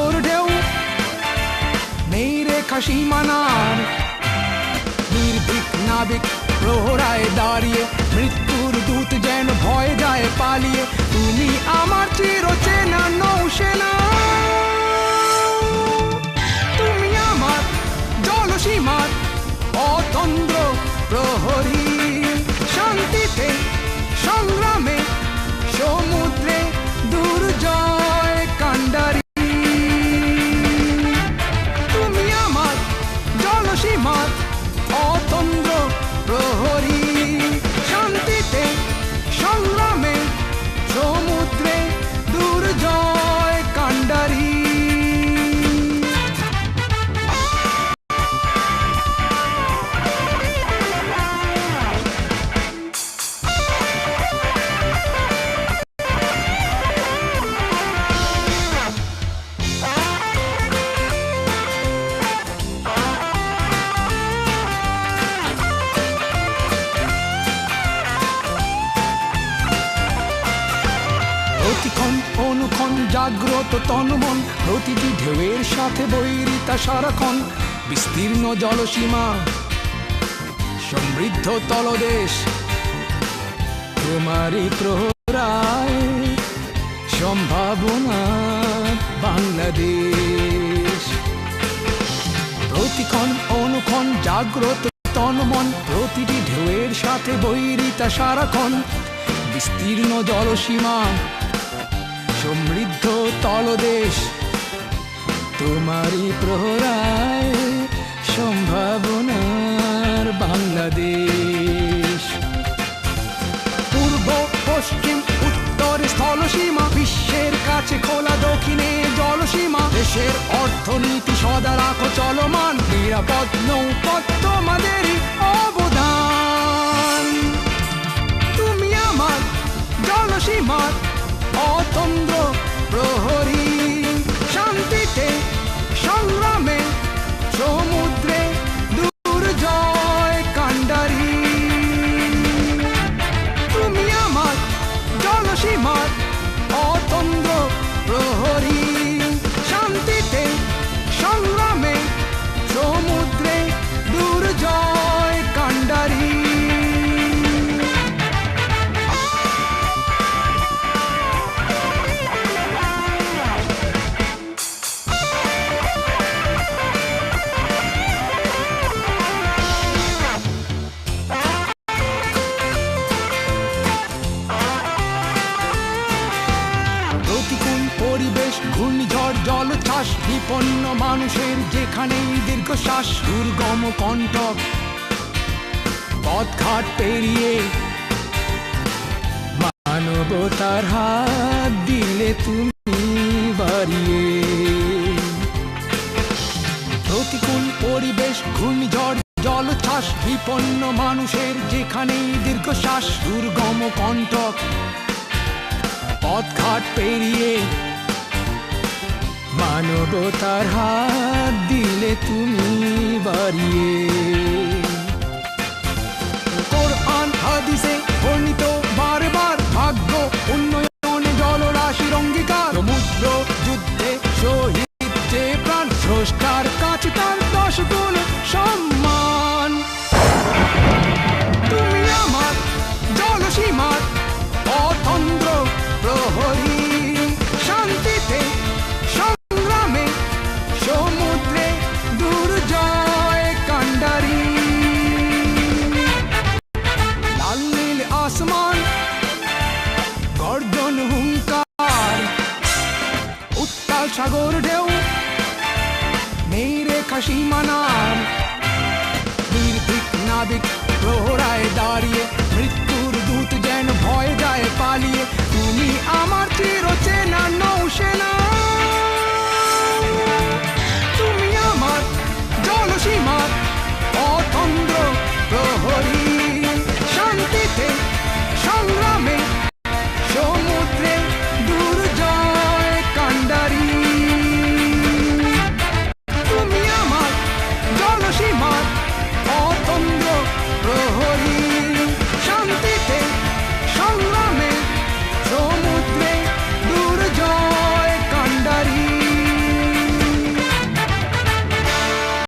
সাগর ঢেউ নেই রেখা সীমানার, নির্ভীক নাবিক প্রহরায় দাঁড়িয়ে মৃত্যুর দূত যেন ভয় যায় পালিয়ে। তুমি আমার চিরচেনা নৌসেনা, তুমি আমার জলসীমার অতন্দ্র প্রহরী, শান্তিতে সংগ্রামে সমুদ্রে দুর্জয় কাণ্ডারী। তুমি আমার জলসীমার অতন্দ্র প্রহরী, শান্তিতে সংগ্রামে সমুদ্রে দুর্জয় কাণ্ডারী। প্রতিক্ষণ অনুক্ষণ জাগ্রত তনুমন, প্রতিটি ঢেউয়ের সাথে বৈরিতা সারাক্ষণ। বিস্তীর্ণ জলসীমা সমৃদ্ধ তলদেশ, তোমারই প্রহরায় সম্ভাবনা বাংলাদেশ। প্রতিক্ষণ অনুক্ষণ জাগ্রত তনুমন, প্রতিটি ঢেউয়ের সাথে বৈরিতা সারাক্ষণ। বিস্তীর্ণ জলসীমা সমৃদ্ধ তলদেশ, তোমারই প্রহরায় সম্ভাবনার বাংলাদেশ। পূর্ব পশ্চিম উত্তর স্থলসীমা, বিশ্বের কাছে খোলা দক্ষিণে জলসীমা। দেশের অর্থনীতি সদা রাখো চলমান, নিরাপদ নৌপথ তোমাদেরই অবদান। তুমি আমার জলসীমার অতন্দ্র প্রহরী, শান্তিতে সংগ্রামে সমুদ্রে দুর্জয় কাণ্ডারী। তুমি আমার জলসীমার অতন্দ্র প্রহরী, শান্তিতে সংগ্রামে সমুদ্রে দুর্জয় কাণ্ডারী। প্রতিকূল পরিবেশ, ঘূর্ণিঝড়, জলোচ্ছ্বাস, বিপন্ন মানুষের যেখানেই দীর্ঘশ্বাস। দুর্গম কণ্টক পথঘাট পেরিয়ে মানবতার হাত দিলে তুমি বাড়িয়ে। প্রতিকূল পরিবেশ, ঘূর্ণিঝড়, জলোচ্ছ্বাস, বিপন্ন মানুষের যেখানেই দীর্ঘশ্বাস। দুর্গম কণ্টক পথঘাট পেরিয়ে মানবতার হাত দিলে তুমি বাড়িয়ে। কোরআন হাদিসে বর্ণিত বারবার ভাগ্য উন্নয়নে জলরাশির অঙ্গীকার। সমুদ্র যুদ্ধে শহীদ যে প্রাণ, স্রষ্টার কাছে তার 10 গুণ সম্মান। তুমি আমার জলসীমার অতন্দ্র প্রহরী, শান্তিতে সংগ্রামে সমুদ্রে দুর্জয় কাণ্ডারী। লাল নীল আসমান, গর্জন হুঙ্কার, উত্তাল সাগর ঢেউ নেই রেখা সীমানার। নির্ভীক নাবিক প্রহরায় দাঁড়িয়ে মৃত্যুর দূত যেন ভয় যায় পালিয়ে। তুমি আমার চিরচেনা নৌসেনা।